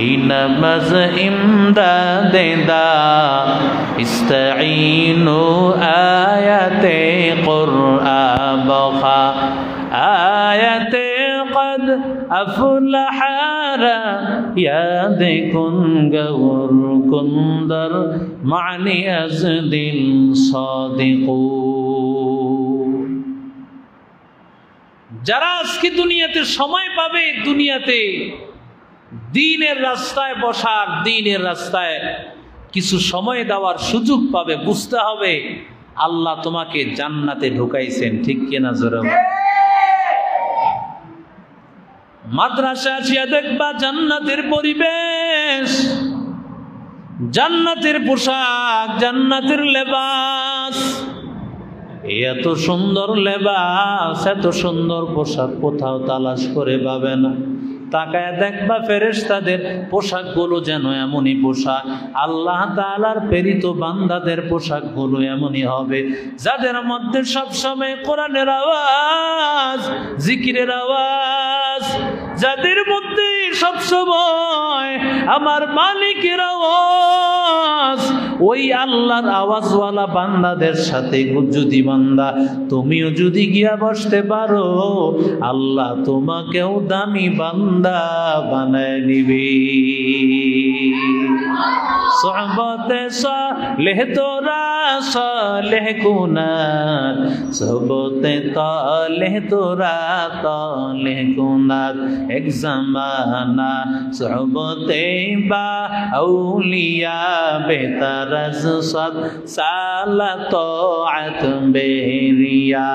ইনামাজ ইমদাদে দা ইস্তাঈনু আয়াতে কুরআন বখা আয়াতে কদ আফলাহারা ইয়াদ কুন গৌর কুন্দর মানি আজদিন সাদিকু। যারা আজকে দুনিয়াতে সময় পাবে, দুনিয়াতে দ্বীনের রাস্তায় বসার, দ্বীনের রাস্তায় কিছু সময় দেওয়ার সুযোগ পাবে, বুঝতে হবে আল্লাহ তোমাকে জান্নাতে ঢুকাইছেন, ঠিক কিনা জোরে? মাদ্রাসা আসিয়া দেখবা জান্নাতের পরিবেশ, জান্নাতের পোশাক, জান্নাতের লেবাস। এত সুন্দর লেবাস, এত সুন্দর পোশাক কোথাও তালাশ করে পাবে না। তাকায় দেখবা ফেরেশতাদের পোশাকগুলো যেন এমনই পোশাক, আল্লাহ তাআলার প্রেরিত বান্দাদের পোশাকগুলো এমনই হবে, যাদের মধ্যে সবসময় কোরআনের আওয়াজ, জিকিরের আওয়াজ, যাদের মধ্যে সবসময় আমার মালিকের আওয়াজ। ওই আল্লাহর আওয়াজওয়ালা বান্দাদের সাথে যদি বান্দা তুমিও যদি গিয়া বসতে পারো, আল্লাহ তোমাকেও দামি বান্দা বানায় নিবে। সোহবতে সালেহ তোরা সালেহ কুনাত, সোহবতে তালেহ তোরা তালেহ কুনাত। এক জামানা সোহবতে বা আউলিয়া বেতারজ সদ সালা তোআত বেরিয়া।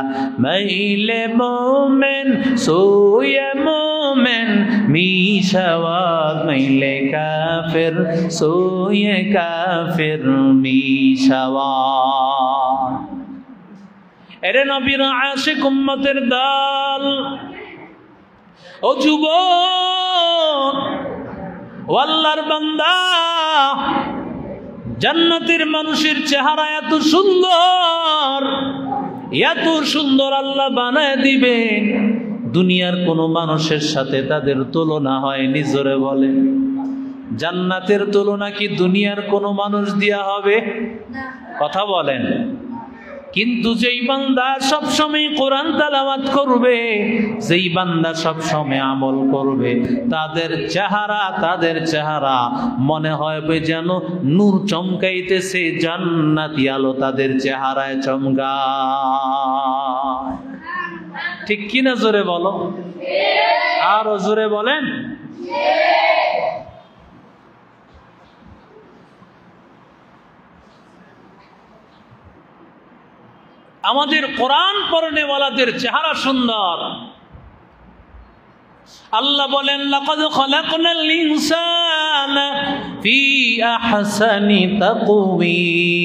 মাইলে মোমেন সোয়ে মোমেন মিশাওয়াত, মাইলে কাফির সোয়ে কাফির মিশাওয়াত। এরে নবীর আশিক উম্মতের দল, ও যুবক, ও আল্লাহর বান্দা, জান্নাতের মানুষের চেহারা এত সুন্দর, এত সুন্দর আল্লাহ বানায় দিবেন, দুনিয়ার কোনো মানুষের সাথে তাদের তুলনা হয়নি। জোরে বলে, জান্নাতের তুলনা কি দুনিয়ার কোনো মানুষ দিয়া হবে? কথা বলেন। কিন্তু যেই বান্দা সবসময় কোরআন তেলাওয়াত করবে, যেই বান্দা সবসময় আমল করবে, তাদের চেহারা মনে হবে যেন নূর চমকাইতেছে, জান্নাতি আলো তাদের চেহারায় চমকায়। ঠিক কিনা জোরে বলো, আরো জোরে বলেন। আমাদের কোরআন পড়নেওয়ালাদের চেহারা সুন্দর। আল্লাহ বলেন, লাকাদ খালাকনাল ইনসানা ফি আহসানি তাকওয়িম।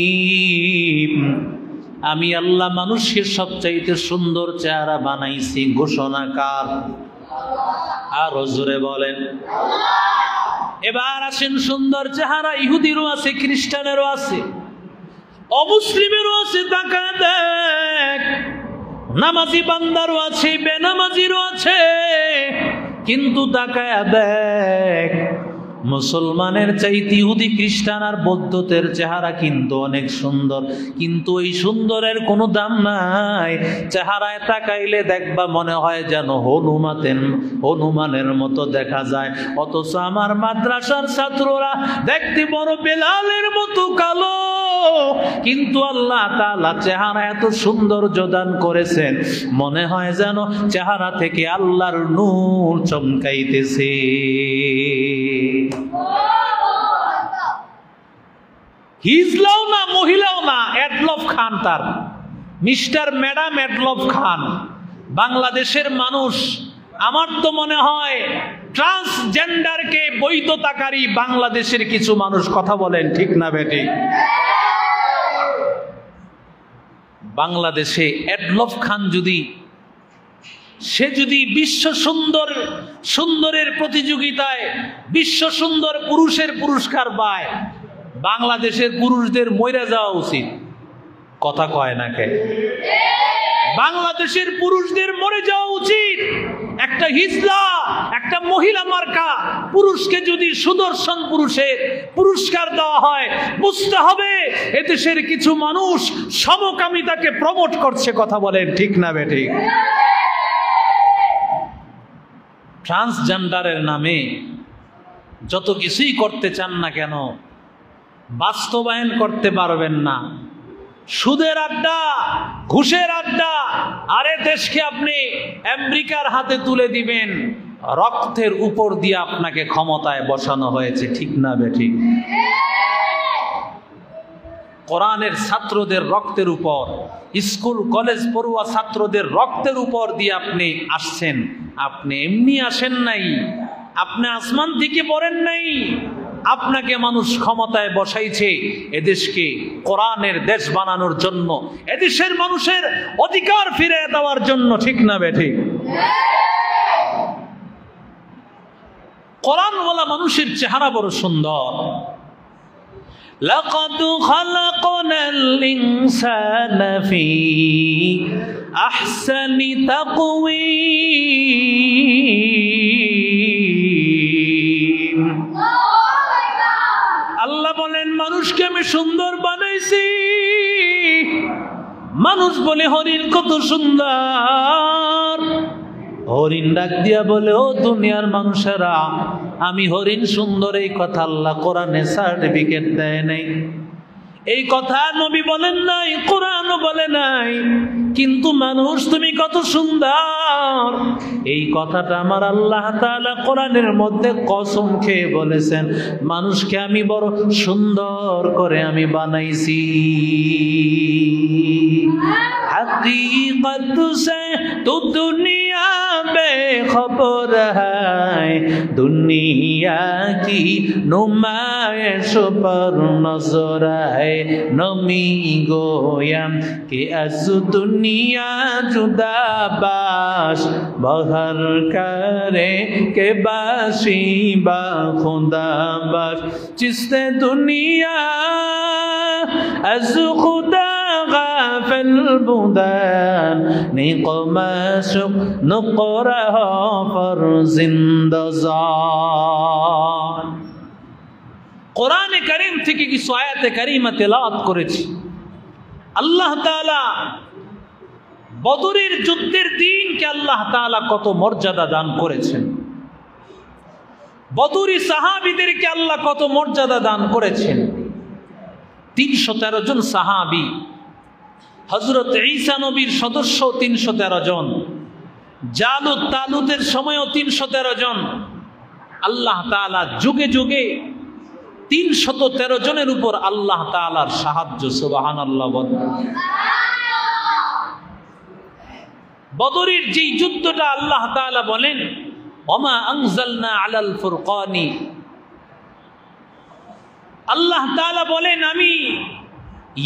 আমি আল্লাহ মানুষের সবচাইতে সুন্দর চেহারা বানাইছি। ঘোষণা কার? আর জোরে বলেন। এবার আসেন, সুন্দর চেহারা ইহুদিরও আছে, খ্রিস্টানেরও আছে, অমুসলিমেরও আছে। তাকা দেখ, নামাজি বান্দারও আছে, বেনামাজিরও আছে। কিন্তু তাকায়া দেখ, মুসলমানের চাইতে ইহুদি, খ্রিস্টান আর বৌদ্ধদের চেহারা কিন্তু অনেক সুন্দর, কিন্তু ওই সুন্দরের কোনো দাম নাই। চেহারায় তাকাইলে দেখবা মনে হয় যেন হনুমানের মতো দেখা যায়, অথচ আমার মাদ্রাসার ছাত্ররা দেখতে বড় বেলালের মতো কালো, কিন্তু আল্লাহ তাআলা চেহারা এত সুন্দর দান করেছেন, মনে হয় যেন চেহারা থেকে আল্লাহর নূর চমকাইতেছে। হিজলাও না, মহিলাও না, এডলফ খান, তার মিস্টার ম্যাডাম এডলফ খান, বাংলাদেশের মানুষ। আমার তো মনে হয় ট্রান্সজেন্ডারকে বৈধতাকারী বাংলাদেশের কিছু মানুষ। কথা বলেন, ঠিক না বেটি? বাংলাদেশে এডলফ খান সে যদি বিশ্ব সুন্দরের প্রতিযোগিতায় বিশ্ব সুন্দর পুরুষের পুরস্কার পায়, বাংলাদেশের পুরুষদের মইরা যাওয়া উচিত। কথা কয় না কে? বাংলাদেশের পুরুষদের মরে যাওয়া উচিত। একটা হিজলা, একটা মহিলা মার্কা পুরুষকে যদি সুদর্শন পুরুষের পুরস্কার দেওয়া হয়, বুঝতে হবে এদেশের কিছু মানুষ সমকামিতাকে প্রমোট করছে। কথা বলেন ঠিক না বেঠিক? ট্রান্সজেন্ডারের নামে যত কিছুই করতে চান না কেন, বাস্তবায়ন করতে পারবেন না। সুদের আড্ডা, ঘুষের আড্ডা, আরে দেশকে আপনি আমেরিকার হাতে তুলে দিবেন, রক্তের উপর দিয়ে আপনাকে ক্ষমতায় বসানো হয়েছে। ঠিক না বেঠিক? কোরআনের ছাত্রদের রক্তের উপর, স্কুল কলেজ পড়ুয়া ছাত্রদের রক্তের উপর দিয়ে আপনি আসছেন। আপনি এমনি আসেন নাই, আপনি আসমান থেকে পড়েন নাই। আপনাকে মানুষ ক্ষমতায় বসাইছে এদেশকে কোরআনের দেশ বানানোর জন্য, এদেশের মানুষের অধিকার ফিরে দেওয়ার জন্য। ঠিক না বেঠিক? কোরআনওয়ালা মানুষের চেহারা বড় সুন্দর। লাকাদ খালাকনাল ইনসানা ফি আহসানি তাকওয়িম। আল্লাহ বলেন মানুষকে আমি সুন্দর বানাইছি। মানুষ বলে হরিণ কত সুন্দর। হরিণ ডাক দিয়া বলে, ও দুনিয়ার মানুষেরা, আমি হরিণ সুন্দর। এই কথা আল্লাহ কোরআনে সার্টিফিকেট দেয় নাই। এই কথা নবী বলেন নাই, কোরআনও বলে নাই। কিন্তু মানুষ তুমি কত সুন্দর, এই কথাটা আমার আল্লাহ তাআলা কোরআনের মধ্যে কসম খেয়ে বলেছেন। মানুষকে আমি বড় সুন্দর করে আমি বানাইছি। हकीकत से तो दुनिया बेखबर है, दुनिया की नुमाइश पर नजर है। नमी गोयम कि अज दुनिया जुदा बाश बहर करे के बाशी बा खुदा बाश। जिसने दुनिया अज खुदा गाफिल बुदान निकमाशुक नुकरह पर जिंदजान। কোরআনে কারীম থেকে কিছু আয়াতে কারীমা তেলাওয়াত করেছি। আল্লাহ তাআলা বদরের যুদ্ধের দিনকে আল্লাহ তাআলা কত মর্যাদা দান করেছেন। বদরি সাহাবীদেরকে আল্লাহ কত মর্যাদা দান করেছেন। 313 জন সাহাবী, হযরত ঈসা নবীর সদস্য 313 জন, জালুত তালুতের সময়ও 313 জন। আল্লাহ তাআলা যুগে যুগে 313 জনের উপর আল্লাহ তাআলার সাহায্য। সুবহানাল্লাহ। বদরের যেই যুদ্ধটা আল্লাহ তাআলা বলেন, ওমা আনজালনা আলাল ফুরকানি, আল্লাহ তাআলা বলেন আমি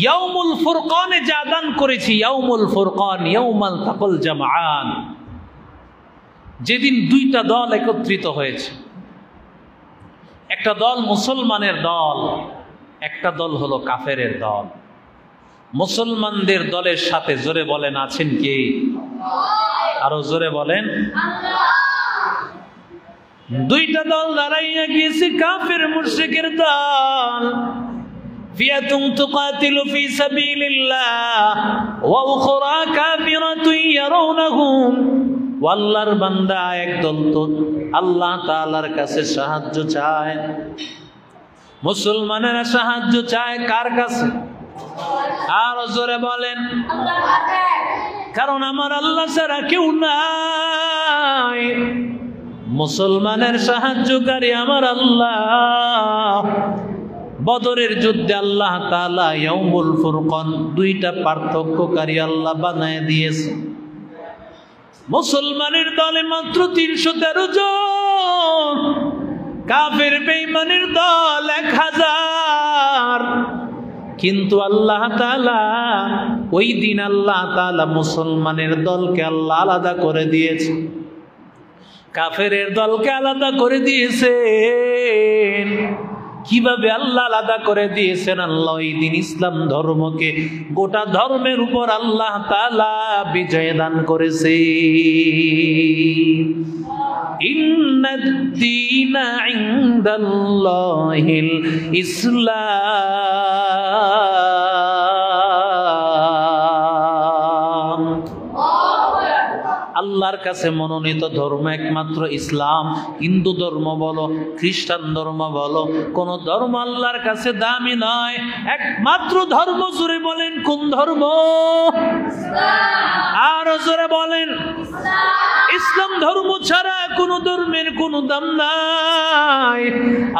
ইয়াউমুল ফুরকানে যা দান করেছি। ইয়াউমুল ফুরকান ইয়াউমাল তাকাল জামআন, যেদিন দুইটা দল একত্রিত হয়েছে। একটা দল মুসলমানের দল, একটা দল হলো কাফেরের দল। মুসলমানদের দলের সাথে জোরে বলেন আছেন কে? আরো জোরে বলেন। দুইটা দল দাঁড়াইয়া গিয়েছে, কাফের মুশরিকের দল। ফিয়াতুন তুকাতিলু ফি সাবিলিল্লাহ ওয়া উখরা কাফিরাতুন ইয়ারাউনাহুম। আল্লাহর বান্দা একদল তো আল্লাহ তাআলার কাছে সাহায্য চায়। মুসলমানেরা সাহায্য চায় কার কাছে? আর জোরে বলেন। কারণ আমার আল্লাহ ছাড়া কেউ নাই। মুসলমানের সাহায্যকারী আমার আল্লাহ। বদরের যুদ্ধে আল্লাহ তাআলা ইয়াউমুল ফুরকান দুইটা পার্থক্যকারী আল্লাহ বানায় দিয়েছে। মুসলমানের দলে মাত্র 313 জন, কাফের বেঈমানের দল 1000। কিন্তু আল্লাহ তাআলা ওই দিন আল্লাহ তাআলা মুসলমানের দলকে আল্লাহ আলাদা করে দিয়েছে, কাফেরের দলকে আলাদা করে দিয়েছেন। কিভাবে আল্লাহ আলাদা করে দিয়েছেন। আল্লাহ এই দিন ইসলাম ধর্মকে গোটা ধর্মের উপর আল্লাহ তাআলা বিজয় দান করেছে। ইন্নাদ-দীনা ইনদাল্লাহিল ইসলাম। আল্লাহর কাছে মনোনীত ধর্ম একমাত্র ইসলাম। হিন্দু ধর্ম বলো, খ্রিস্টান ধর্ম বলো, কোন ধর্ম আল্লাহর কাছে দামি নয়। একমাত্র ধর্ম, জোরে বলেন কোন ধর্ম? আর জোরে বলেন ইসলাম ধর্ম ছাড়া কোন ধর্মের কোন দাম নাই।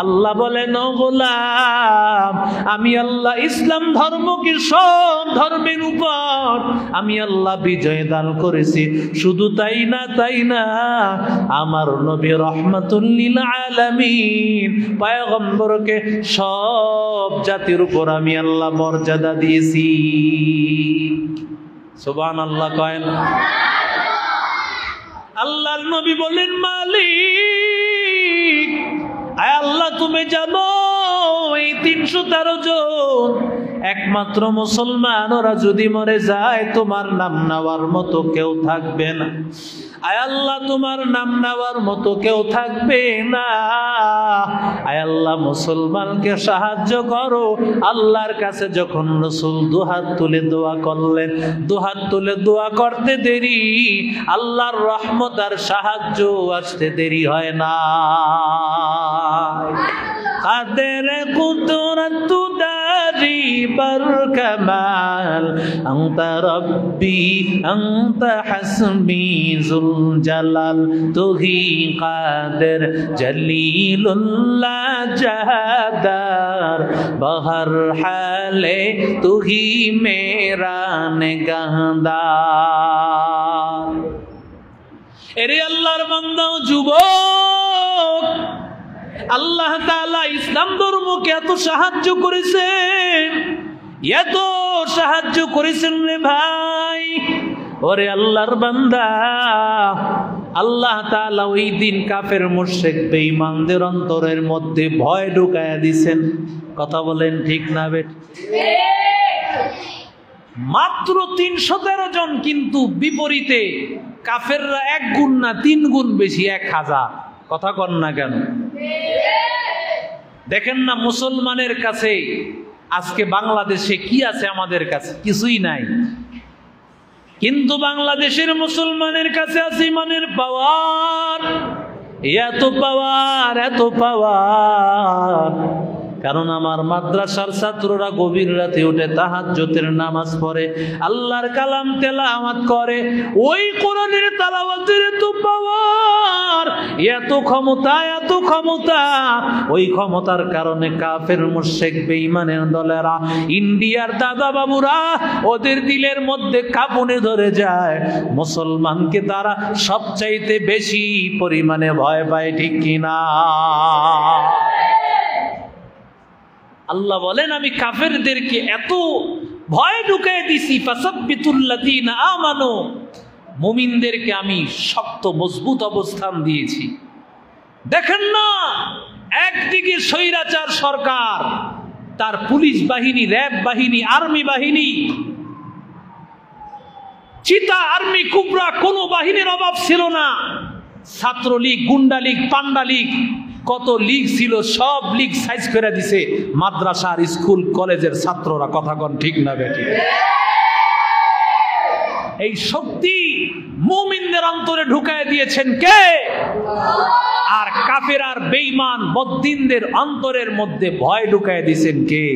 আল্লাহ বলেন, ও গোলাম, আমি আল্লাহ ইসলাম ধর্মকে সব ধর্মের উপর আমি আল্লাহ বিজয় দান করেছি। শুধু তাই না, আমার নবী রাহমাতুল লিল আলামিন পয়গম্বরকে সব জাতির উপর আমি আল্লাহ মর্যাদা দিয়েছি। সুবহানাল্লাহ কয়েন। আল্লাহর নবী বলেন, মালিক আয় আল্লাহ, তুমি জানো এই 313 জন একমাত্র মুসলমান, ওরা যদি মরে যায় তোমার নাম নেওয়ার মতো কেউ থাকবে না। আয় আল্লাহ, তোমার নাম নেওয়ার মতো কেউ থাকবে না। আয় আল্লাহ, মুসলমানকে সাহায্য করো। আল্লাহর কাছে যখন রাসূল দুহাত তুলে দোয়া করলেন, দুহাত তুলে দোয়া করতে দেরি, আল্লাহর রহমত আর সাহায্য আসতে দেরি হয় না। কাদের কুদরত দারি বর কামাল, আনতা রব্বি আনতা হাসবি যুল জালাল, তুহি কাদের জলিলুল্লাহ জাহাদার, বহর হালে তুহি মেরা নিগাহদার। এরে আল্লাহর বান্দা যুবক, আল্লাহ তাআলা ইসলাম ধর্মকে এত সাহায্য করেছেন, এত সাহায্য করেছেন রে ভাই। ওরে আল্লাহর বান্দা, আল্লাহ তাআলা ওই দিন কাফের মুশরিক বেঈমানদের অন্তরের মধ্যে ভয় ঢুকায়া দিয়েছেন। কথা বলেন ঠিক না বেট? মাত্র 313 জন, কিন্তু বিপরীতে কাফেররা 1 গুণ না 3 গুণ বেশি, 1000। কথা কন না কেন? দেখেন না মুসলমানের কাছে আজকে বাংলাদেশে কি আছে? আমাদের কাছে কিছুই নাই, কিন্তু বাংলাদেশের মুসলমানের কাছে আছে ইমানের পাওয়ার। এত পাওয়ার, এত পাওয়ার, কারণ আমার মাদ্রাসার ছাত্ররা গভীর রাতে উঠে তাহাজ্জুদের নামাজ পড়ে, আল্লাহর কালাম তেলাওয়াত করে। ওই কোরআনের তেলাওয়াতের এত পাওয়ার, এত ক্ষমতা, এত ক্ষমতা। ওই ক্ষমতার কারণে কাফের মুশরিক বেঈমানের দলেরা, ইন্ডিয়ার দাদা বাবুরা, ওদের দিলের মধ্যে কাঁপুনি ধরে যায়। মুসলমানকে তারা সবচাইতে বেশি পরিমাণে ভয় পায়, ঠিক কিনা? আল্লাহ বলেন, আমি কাফেরদেরকে এত ভয় ঢুকাই দিছি, ফাসাব্বিতুল্লাযীনা আমানু, মুমিনদেরকে আমি শক্ত মজবুত অবস্থান দিয়েছি। দেখেন না, একদিকে স্বৈরাচার সরকার, তার পুলিশ বাহিনী, র্যাব বাহিনী, আর্মি বাহিনী, চিতা, আর্মি, কুবরা, কোনো বাহিনীর অভাব ছিল না। ছাত্রলীগ, গুন্ডা লীগ, পান্ডা লীগ, কত লীগ ছিল, সব লীগ সাইজ করে দিছে মাদ্রাসার, স্কুল, কলেজের ছাত্ররা। কথা কন ঠিক না বেটি? এই শক্তি মুমিনদের অন্তরে ঢুকায় দিয়েছেন কে? আর কাফের আর বেঈমান বদ্দিনদের অন্তরের মধ্যে ভয় ঢুকায় দিয়েছেন কে?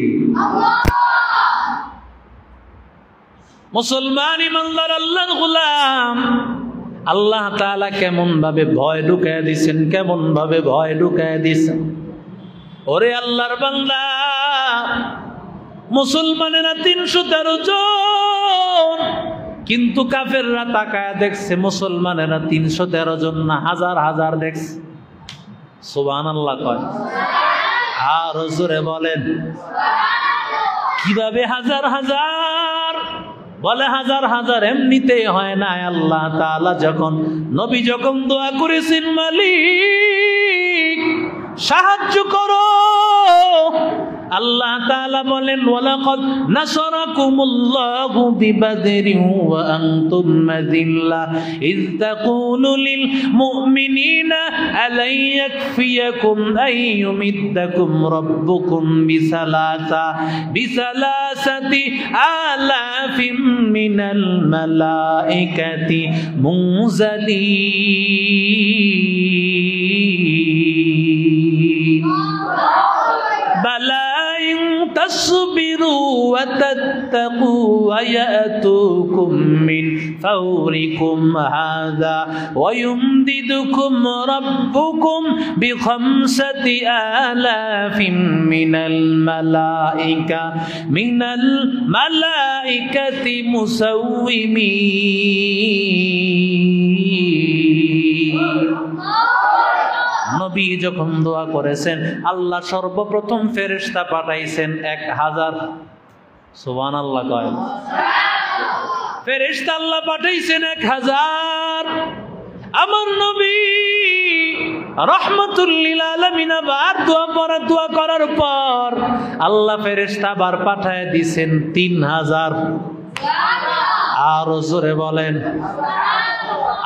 মুসলমান ইমানদার আল্লাহর গোলাম, আল্লাহ তাআলা কেমন ভাবে ভয় ঢুকায় দিয়েছেন, কেমন ভাবে ভয় ঢুকায় দিয়েছেন। ওরে আল্লাহর বান্দা, মুসলমানেরা 313 জন, কিন্তু কাফেররা তাকায় দেখছে মুসলমানেরা 313 জন না, হাজার হাজার দেখছে। সুবহানাল্লাহ কয়। আর জোরে বলেন কিভাবে হাজার হাজার? বলে হাজার হাজার এমনিতে হয় না। আল্লাহ তাআলা যখন, নবী যখন দোয়া করেছেন, মালিক সাহায্য করো, আল্লাহ তাআলা বলেন ওয়ালাকাদ নাসারাকুমুল্লাহু বিবাদরিন ওয়া আনতুম মাযিল্লা ইয তাকুলু লিল মুমিনিনা আলা ইয়াকফিয়াকুম আন ইউমিদ্দাকুম রাব্বুকুম বিসালাসাতি আলাফিম মিনাল মালাইকাতি মুনজালিন বালা ইন তাসবিরু ওয়া তাত্তাকু ওয়া ইয়াতুকুম মিন ফাওরিকুম হাযা ওয়া ইউমদিদুকুম রাব্বুকুম বিখামসাতি আলাফিম মিনাল মালাইকাতি মুসাউওয়িমিন। নবী যখন দোয়া করেছেন আল্লাহ সর্বপ্রথম ফেরেশতা পাঠাইছেন 1000। সুবহানাল্লাহ কয় ফেরেশতা আল্লাহ পাঠাইছেন 1000। আমার নবী রাহমাতুল লিল আলামিন আবার দোয়া করার পর আল্লাহ ফেরেশতা আবার পাঠায় দিয়েছেন 3000। আর জোরে বলেন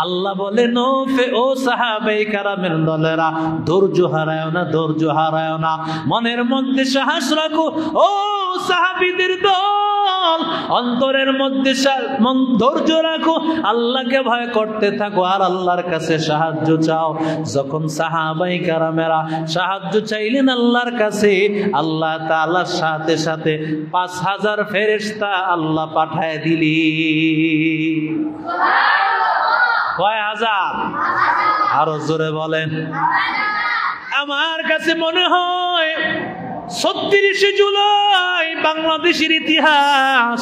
আল্লাহ বলেন ও সাহাবায়ে কেরামের দলেরা, ধৈর্য হারায়ও না, মনের মধ্যে সাহস রাখো। ও সাহাবীদের দল, অন্তরের মধ্যে ধৈর্য রাখো, আল্লাহকে ভয় করতে থাকো আর আল্লাহর কাছে সাহায্য চাও। যখন সাহাবায়ে কেরামেরা সাহায্য চাইলেন আল্লাহর কাছে, আল্লাহ তাআলার সাথে সাথে 5000 ফেরেশতা আল্লাহ পাঠায় দিলেন। কয় হাজার? আরো জোরে বলেন। আমার কাছে মনে হয় ৩৬ জুলাই বাংলাদেশের ইতিহাস,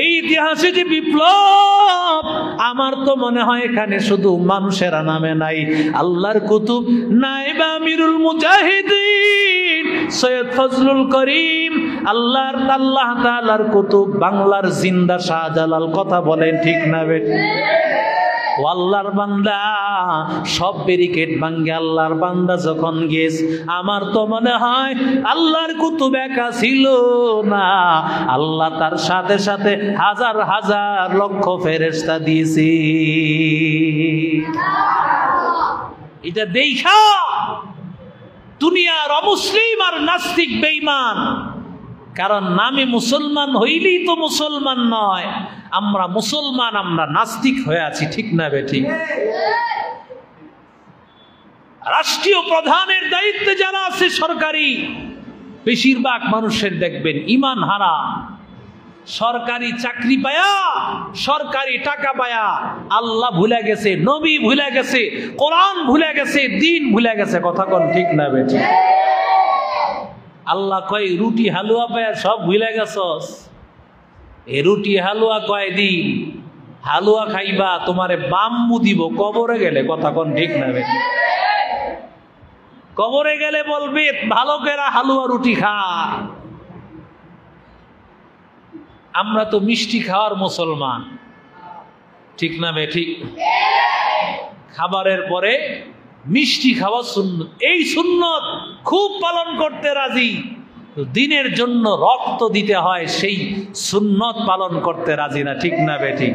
এই ইতিহাসে যে বিপ্লব, আমার তো মনে হয় এখানে শুধু মানুষেরা নামে নাই, আল্লাহর কুতুব নায়েব আমিরুল মুজাহিদিন সৈয়দ ফজলুল করিম, আল্লাহ তাআলার কুতুব, বাংলার জিন্দা শাহজালাল। কথা বলেন ঠিক না বেঠিক? ও আল্লাহর বান্দা, সব ব্যারিকেড ভাঙ্গে আল্লাহর বান্দা যখন গেছে, আমার তো মনে হয় আল্লাহর কুতুব একা ছিল না, আল্লাহ তার সাথে সাথে হাজার হাজার লক্ষ ফেরেশতা দিয়েছে। এটা দেখা দুনিয়ার অমুসলিম আর নাস্তিক বেঈমান, কারণ নামে মুসলমান হইলেই তো মুসলমান নয়, আমরা মুসলমান, আমরা নাস্তিক হয়ে আছি। ঠিক না বেঠিক? রাষ্ট্রীয় প্রধানের দায়িত্বে যারা আছে সরকারি, বেশিরভাগ মানুষের দেখবেন ঈমান হারা। সরকারি চাকরি পায়া, সরকারি টাকা পায়া আল্লাহ ভুলে গেছে, নবী ভুলে গেছে, কোরআন ভুলে গেছে, দিন ভুলে গেছে। কথা কোন ঠিক না বেঠিক? আল্লাহ কয় রুটি হালুয়া পায়া সব ভুলে গেছস। এ রুটি হালুয়া কয়দিন, হালুয়া খাইবা তোমারে বাম্বু দিব কবরে গেলে। কথা কোন ঠিক না বেঠিক? কবরে গেলে বলবে ভালো করে হালুয়া রুটি খা। আমরা তো মিষ্টি খাওয়ার মুসলমান, ঠিক না বেঠিক? খাবারের পরে মিষ্টি খাওয়া সুন্নত, এই সুন্নত খুব পালন করতে রাজি। দিনের জন্য রক্ত দিতে হয়, সেই সুন্নত পালন করতে রাজি না। ঠিক না বেঠিক?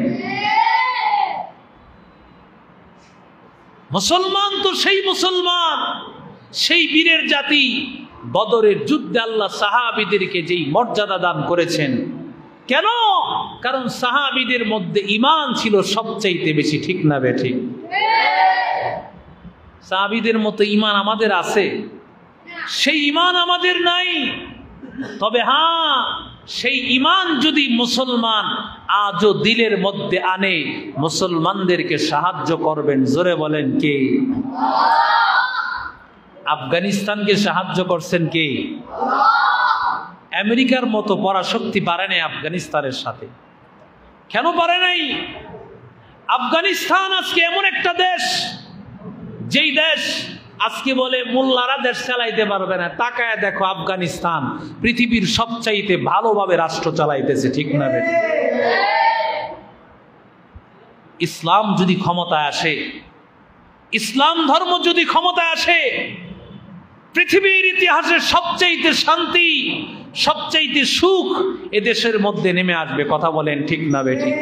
মুসলমান তো সেই মুসলমান, সেই বীরের জাতি। বদরের যুদ্ধে আল্লাহ সাহাবীদেরকে যেই মর্যাদা দান করেছেন, কেন? কারণ সাহাবীদের মধ্যে ঈমান ছিল সবচাইতে বেশি। ঠিক না বেঠিক? সাহাবীদের মতো ঈমান আমাদের আছে? সেই ঈমান আমাদের নাই। তবে হ্যাঁ, সেই ঈমান যদি মুসলমান আজও দিলের মধ্যে আনে, মুসলমানদেরকে সাহায্য করবেন। জোরে বলেন কে? আফগানিস্তানকে সাহায্য করছেন কে? আমেরিকার মতো পরাশক্তি পারে নাই আফগানিস্তানের সাথে। কেন পারে নাই? আফগানিস্তান আজকে এমন একটা দেশ, যেই দেশ আজকে বলে মোল্লারা দেশ চালাইতে পারবে না। তাকায় দেখো, আফগানিস্তান পৃথিবীর সবচাইতে ভালোভাবে রাষ্ট্র চালাইতেছে। ঠিক না বেঠিক? ইসলাম যদি ক্ষমতায় আসে, ইসলাম ধর্ম যদি ক্ষমতায় আসে, পৃথিবীর ইতিহাসে সবচাইতে শান্তি সবচাইতে সুখ এদেশের মধ্যে নেমে আসবে। কথা বলেন ঠিক না বেঠিক?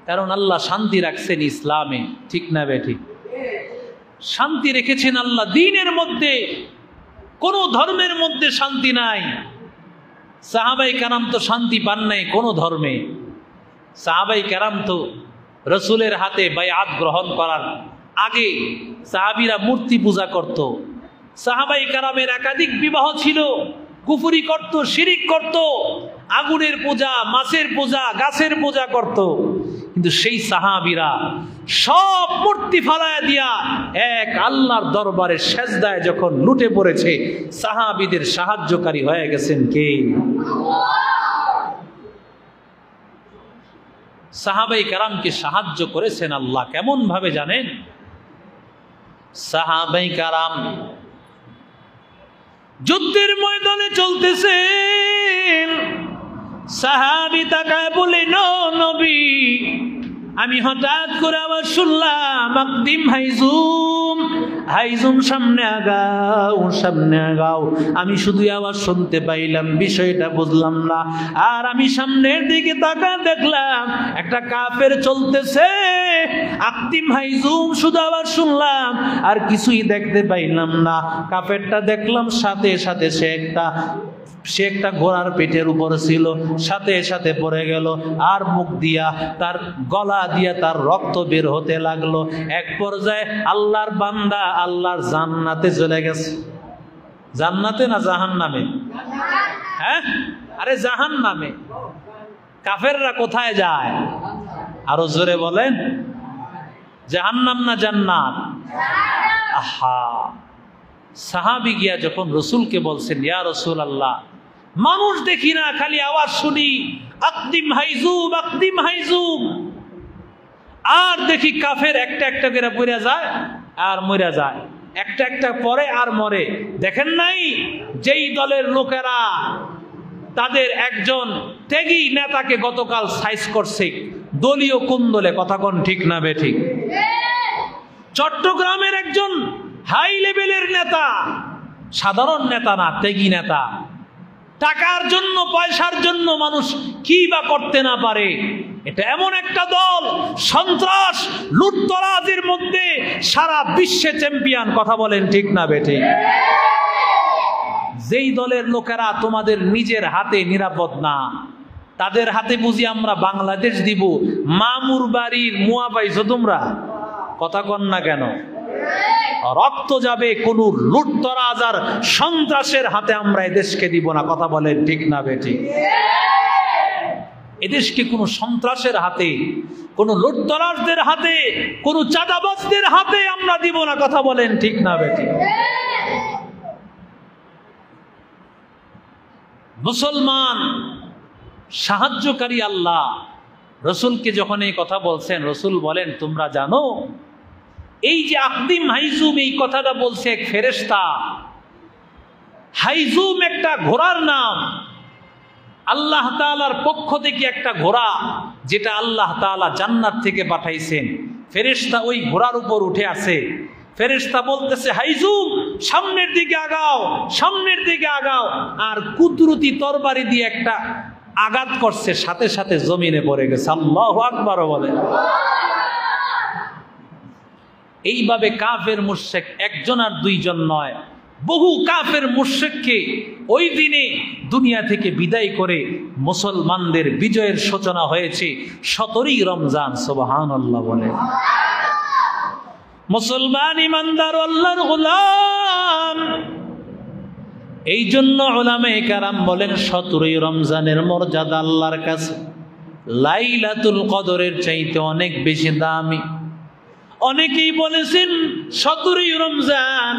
কারণ আল্লাহ শান্তি রাখছেন ইসলামে, ঠিক না বেঠিক? শান্তি রেখেছেন আল্লাহ দ্বীনের মধ্যে, কোন ধর্মের মধ্যে শান্তি নাই। সাহাবাই কেরাম তো শান্তি পান নাই কোন ধর্মে। সাহাবাই কেরাম তো রসুলের হাতে বায়াত গ্রহণ করার আগে সাহাবীরা মূর্তি পূজা করত। সাহাবাই কেরামের একাধিক বিবাহ ছিল, কুফরি করত, শিরিক করত, আগুনের পূজা, মাছের পূজা, গাছের পূজা করত। কিন্তু সেই সাহাবীরা সব মূর্তি ফালায়া দিয়া এক আল্লাহর দরবারে সেজদায় যখন লুটে পড়েছে, সাহাবীদের সাহায্যকারী হয়ে গেছেন কে? সাহাবাই কেরামকে সাহায্য করেছেন আল্লাহ। কেমন ভাবে জানেন? সাহাবাই কেরাম যুদ্ধের ময়দানে চলতেছেন, সাহাবী তাকায় বলে, নবী, আমি হঠাৎ করে আবার শুনলাম আকদিম হাইজুম, হাইজুম সামনে আগাও, সামনে আগাও। আমি শুধু আবার শুনতে পাইলাম, বিষয়টা বুঝলাম না। আর আমি সামনের দিকে তাকা দেখলাম একটা কাফের চলতেছে, আকদিম হাইজুম শুধু আবার শুনলাম, আর কিছুই দেখতে পাইলাম না। কাফেরটা দেখলাম সাথে সাথে সে একটা ঘোড়ার পেটের উপর ছিল, সাথে সাথে পড়ে গেল, আর মুখ দিয়া তার গলা দিয়া তার রক্ত বের হতে লাগলো। এক পর্যায়ে আল্লাহর বান্দা আল্লাহর জান্নাতে চলে গেছে। জান্নাতে না জাহান্নামে? হ্যাঁ, আরে জাহান্নামে। কাফেররা কোথায় যায়? আরো জোরে বলেন, জাহান্নাম না জান্নাত? আহা, সাহাবী গিয়া যখন রসুলকে বলছেন, ইয়া রাসূলুল্লাহ, মানুষ দেখি না, খালি আওয়াজ শুনি আকদিম হাইজুম, আকদিম হাইজুম, আর দেখি কাফের একটা একটা করে পড়ে যায় আর মরে যায়, একটা একটা পরে আর মরে। দেখেন নাই যেই দলের লোকেরা তাদের একজন ত্যাগী নেতাকে গতকাল সাইজ করছে, দলীয় কোন দলে? কথা কোন ঠিক না বেঠিক? চট্টগ্রামের একজন হাই লেভেলের নেতা, সাধারণ নেতা না, ত্যাগী নেতা। টাকার জন্য, পয়সার জন্য মানুষ কি বা করতে না পারে। এটা এমন একটা দল, সন্ত্রাস লুটতরাজের মধ্যে সারা বিশ্বে চ্যাম্পিয়ন। কথা বলেন ঠিক না বেঠিক? যেই দলের লোকেরা তোমাদের নিজের হাতে নিরাপদ না, তাদের হাতে বুঝি আমরা বাংলাদেশ দিব। মামুর বাড়ির মুয়া পাইছো তোমরা? কথা কন না কেন? রক্ত যাবে কোন লুটতরাজ আর সন্ত্রাসের হাতে আমরা এদেশকে দিব না। কথা বলেন ঠিক না বেঠিক? এদেশকে কোন সন্ত্রাসের হাতে, কোন লুটতরাজদের হাতে, কোন চাঁদাবাজদের হাতে আমরা দিব না। কথা বলেন ঠিক না বেঠিক? মুসলমান সাহায্যকারী আল্লাহ। রসুলকে যখন এই কথা বলছেন, রসুল বলেন, তোমরা জানো এই যে আকদিম হাইজুম, এই কথাটা বলছে এক ফেরেশতা। হাইজুম একটা ঘোড়ার নাম, আল্লাহ তাআলার পক্ষ থেকে একটা ঘোড়া, যেটা আল্লাহ তাআলা জান্নাত থেকে পাঠাইছেন। ফেরেশতা ওই ঘোড়ার উপর উঠে আছে। ফেরেশতা বলতেছে, হাইজুম সামনের দিকে আগাও, সামনের দিকে আগাও। আর কুদরতি তরবারি দিয়ে একটা আঘাত করছে, সাথে সাথে জমিনে পড়ে গেছে। আল্লাহু আকবার বলেন। এইভাবে কাফের মুশরিক একজন আর দুইজন নয়, বহু কাফের মুশরিককে ওই দিনে দুনিয়া থেকে বিদায় করে মুসলমানদের বিজয়ের সূচনা হয়েছে 17ই রমজান। সুবহানাল্লাহ বলেন। মুসলমান ইমানদার আল্লাহর গোলাম। এই জন্য উলামায়ে কেরাম বলেন 17ই রমজানের মর্যাদা আল্লাহর কাছে লাইলাতুল কদরের চাইতে অনেক বেশি দামি। অনেকেই বলেছেন 17ই রমজান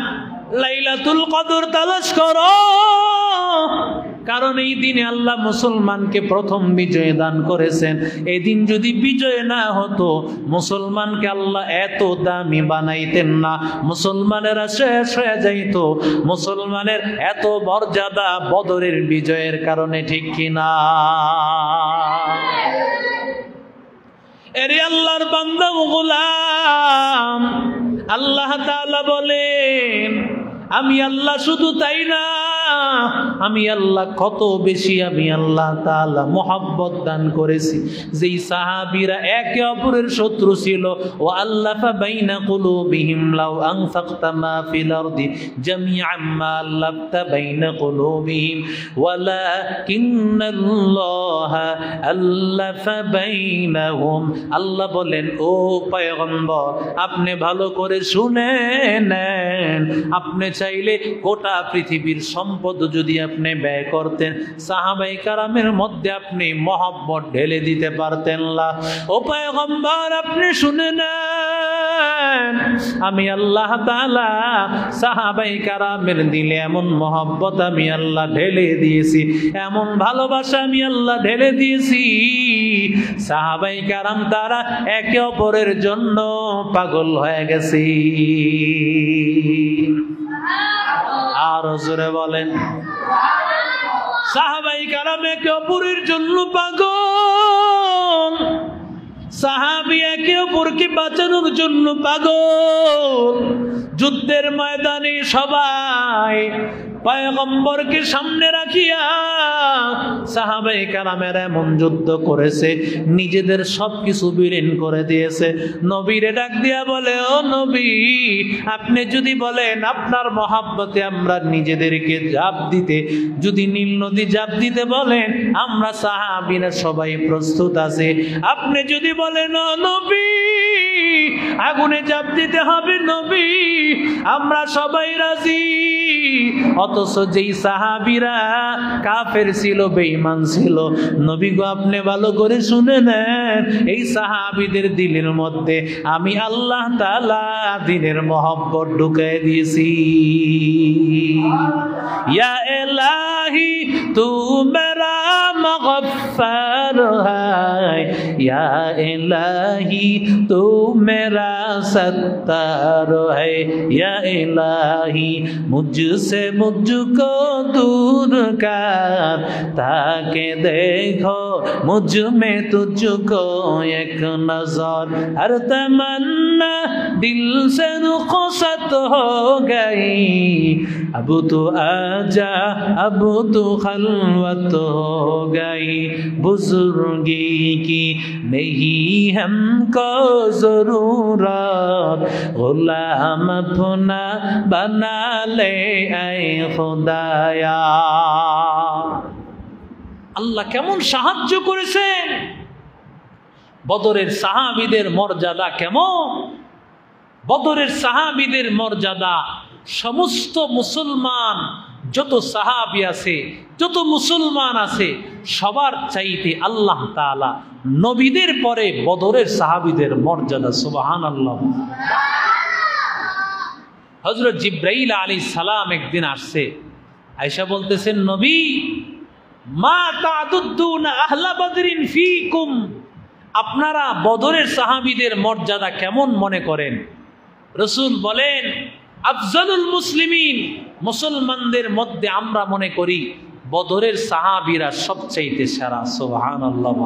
লাইলাতুল কদর তালাশ করো, কারণ এই দিনে আল্লাহ মুসলমানকে প্রথম বিজয় দান করেছেন। এই দিন যদি বিজয় না হতো, মুসলমানকে আল্লাহ এত দামি বানাইতেন না, মুসলমানেরা শেষ হয়ে যাইত। মুসলমানের এত মর্যাদা বদরের বিজয়ের কারণে, ঠিক কিনা? এরে আল্লাহর বান্দা গোলাম, আল্লাহ তাআলা বলেন, আমি আল্লাহ শুধু তাই না, আমি আল্লাহ কত বেশি আমি আল্লাহ তাআলা মুহাব্বত দান করেছি। যেই সাহাবীরা একে অপরের শত্রু ছিল, ও আল্লাফা বাইনা কুলুবিহিম লাউ আনফাকতা মা ফিল আরদি জামিআন মা আল্লাফতা বাইনা কুলুবিহিম ওয়ালাকিন্নাল্লাহা আল্লাফা বাইনাহুম। আল্লাহ বলেন, ও পয়গম্বর আপনি ভালো করে শুনে নেন, আপনি চাইলে গোটা পৃথিবীর সম্পদ যদি আপনি ব্যয় করতেন, সাহাবায়ে কেরামের মধ্যে আপনি মহব্বত ঢেলে দিতে পারতেন না। ও পয়গম্বর আপনি শুনে নেন, আমি আল্লাহ তাআলা সাহাবায়ে কেরামের দিলে এমন মহব্বত আমি আল্লাহ ঢেলে দিয়েছি, এমন ভালোবাসা আমি আল্লাহ ঢেলে দিয়েছি, সাহাবায়ে কেরাম তারা একে অপরের জন্য পাগল হয়ে গেছে। আর জোরে বলেন, সাহাবায়ে কেরাম একে অপরের জন্য পাগল, সাহাবী একে অপরকে বাঁচানোর জন্য পাগল। যুদ্ধের ময়দানে সবাই পয়গম্বরকে সামনে রাখিয়া সাহাবায়ে কেরামের এমন যুদ্ধ করেছে, নিজেদের সবকিছু বিলীন করে দিয়েছে। নবীরে ডাক দিয়া বলে, ও নবী আপনি যদি বলেন আপনার মহাব্বতে আমরা নিজেদেরকে জাপ দিতে, যদি নীল নদী জাপ দিতে বলেন আমরা সাহাবীরা সবাই প্রস্তুত আছে। আপনি যদি বলেন ও নবী আগুনে জাপ দিতে হবে নবী, আমরা সবাই রাজি। অথচ যেই সাহাবীরা কাফের ছিল, বেঈমান ছিল, নবী গো আপনি ভালো করে শুনে নেন, এই সাহাবীদের দিলের মধ্যে আমি আল্লাহ তাআলা দিনের মহব্বত ঢুকিয়ে দিয়েছি। ইয়া ইলাহি তু মেরা মগফফার হায়, ইয়া ইলাহি তু মেরা সত্তার হায়, ইয়া ইলাহি মুঝসে मुझको दूर कर ताकि देखो मुझ में तुझको एक नजर। हर तमन्ना दिल से रुखसत हो गई, अब तो आजा अब तो खलवत हो गई, बुजुर्गी की नहीं हमको जरूरत, गुलाम अपना बना ले खुदाया। আল্লাহ কেমন সাহায্য করেছেন, বদরের সাহাবীদের মর্যাদা কেমন, বদরের সাহাবীদের মর্যাদা সমস্ত মুসলমান যত সাহাবী আছে, যত মুসলমান আছে সবার চাইতে আল্লাহ তাআলা নবীদের পরে বদরের সাহাবীদের মর্যাদা, সুবহানাল্লাহ। হযরত জিবরাইল আলাইহিস সালাম একদিন আসছে, আয়েশা বলতেছেন নবী মা তা'দুদ্দুনা আহলা বদরিন ফীকুম, আপনারা বদরের সাহাবীদের মর্যাদা কেমন মনে করেন? রাসূল বলেন আফজালুল মুসলিমিন, মুসলমানদের মধ্যে আমরা মনে করি বদরের সাহাবীরা সবচাইতে সেরা। সুবহানাল্লাহ।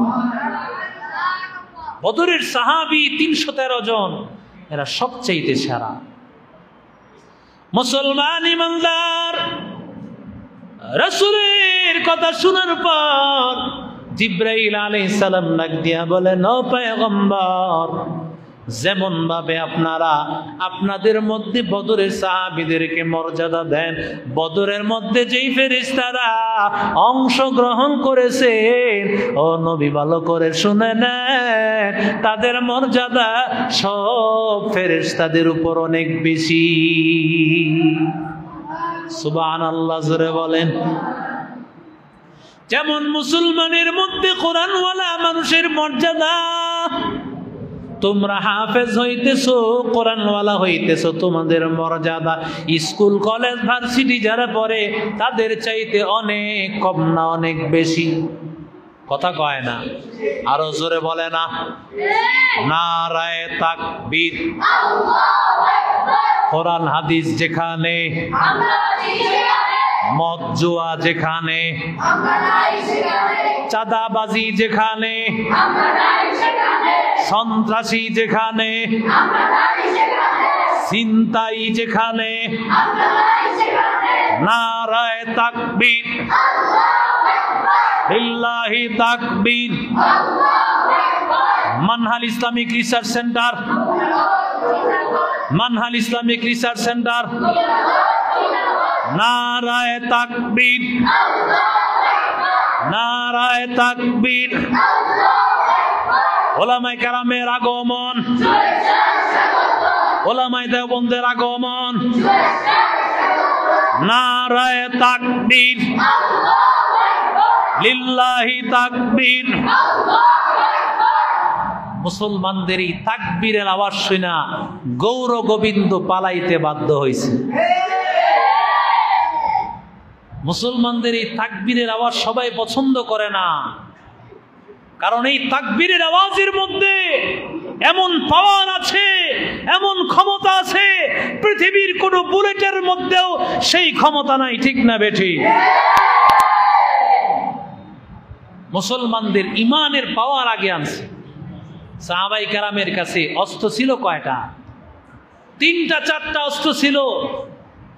বদরের সাহাবী 313 জন, এরা সবচাইতে সেরা। মুসলমান ইমানদার রাসূলের কথা শোনার পর জিবরাইল আলাইহিস সালাম ডাক দিয়া বলেন, ও পয়গম্বর যেমন ভাবে আপনারা আপনাদের মধ্যে বদরের সাহাবীদেরকে মর্যাদা দেন, বদরের মধ্যে যেই ফেরেশতারা অংশগ্রহণ করেছেন, ও নবী ভালো করে শুনে নেন, তাদের মর্যাদা সব ফেরেশতাদের উপর অনেক বেশি। সুবহানাল্লাহ, জোরে বলেন। যেমন মুসলমানের মধ্যে কোরআনওয়ালা মানুষের মর্যাদা, তোমরা হাফেজ হইতেছো, কোরআনওয়ালা হইতেছো, তোমাদের মর্যাদা স্কুল কলেজ ভার্সিটি যারা পড়ে তাদের চাইতে অনেক কম না অনেক বেশি? কথা কয় না, আরো জোরে বলে না। নারায়ে তাকবীর। কোরআন হাদিস যেখানে, মদ জুয়া যেখানে, চাঁদাবাজি যেখানে, সন্ত্রাসী যেখানে, ছিনতাই যেখানে, নারায়ে তাকবীর, লিল্লাহি তাকবীর। Manhal Islamic research centre, Manhal Islamic research centre, নারায়ে তাকবীর, নারায়ে তাকবীর। ওলামায়ে কেরামের আগমন, ওলামায়ে দেওবন্দের আগমন, নারায়ে তাকবীর, লিল্লাহি তাকবীর। মুসলমানদের এই তাকবীরের আওয়াজ শুনা গৌর গোবিন্দ পালাইতে বাধ্য হয়েছে। মুসলমানদের এই তাকবীরের আওয়াজ সবাই পছন্দ করে না, কারণ এই তাকবীরের আওয়াজের মধ্যে এমন পাওয়ার আছে, এমন ক্ষমতা আছে, পৃথিবীর কোন বুলেটের মধ্যেও সেই ক্ষমতা নাই। ঠিক না বেঠি? মুসলমানদের ইমানের পাওয়ার আগে আনছে। সাহাবায়ে কেরামের কাছে অস্ত্র ছিল কয়টা? 3টা 4টা অস্ত্র ছিল,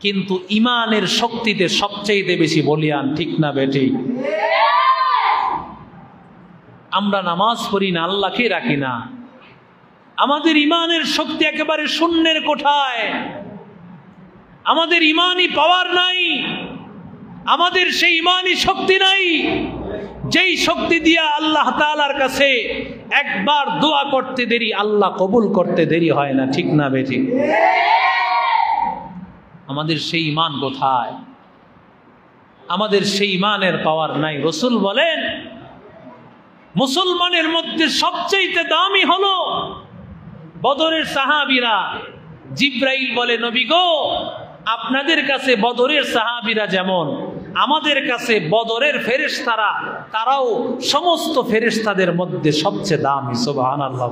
কিন্তু ইমানের শক্তিতে সবচেয়ে বেশি বলিয়ান। ঠিক না বেঠি? আমরা নামাজ পড়ি না, আল্লাহকে রাখি না, আমাদের ইমানের শক্তি একেবারে শূন্যের কোঠায়, আমাদের ইমানই পাওয়ার নাই, আমাদের সেই ইমানই শক্তি নাই যেই শক্তি দিয়া আল্লাহ তাআলার কাছে একবার দোয়া করতে দেরি আল্লাহ কবুল করতে দেরি হয় না। ঠিক না বেঠি? আমাদের সেই ইমান কোথায়? আমাদের সেই ইমানের পাওয়ার নাই। রাসূল বলেন, মুসলমানের মধ্যে সবচেয়ে দামি হলো বদরের সাহাবীরা। জিব্রাইল বলে, নবী গো, আপনাদের কাছে বদরের সাহাবীরা যেমন, আমাদের কাছে বদরের ফেরেশতারা, তারাও সমস্ত ফেরেশতাদের মধ্যে সবচেয়ে দামি। সুবহানাল্লাহ।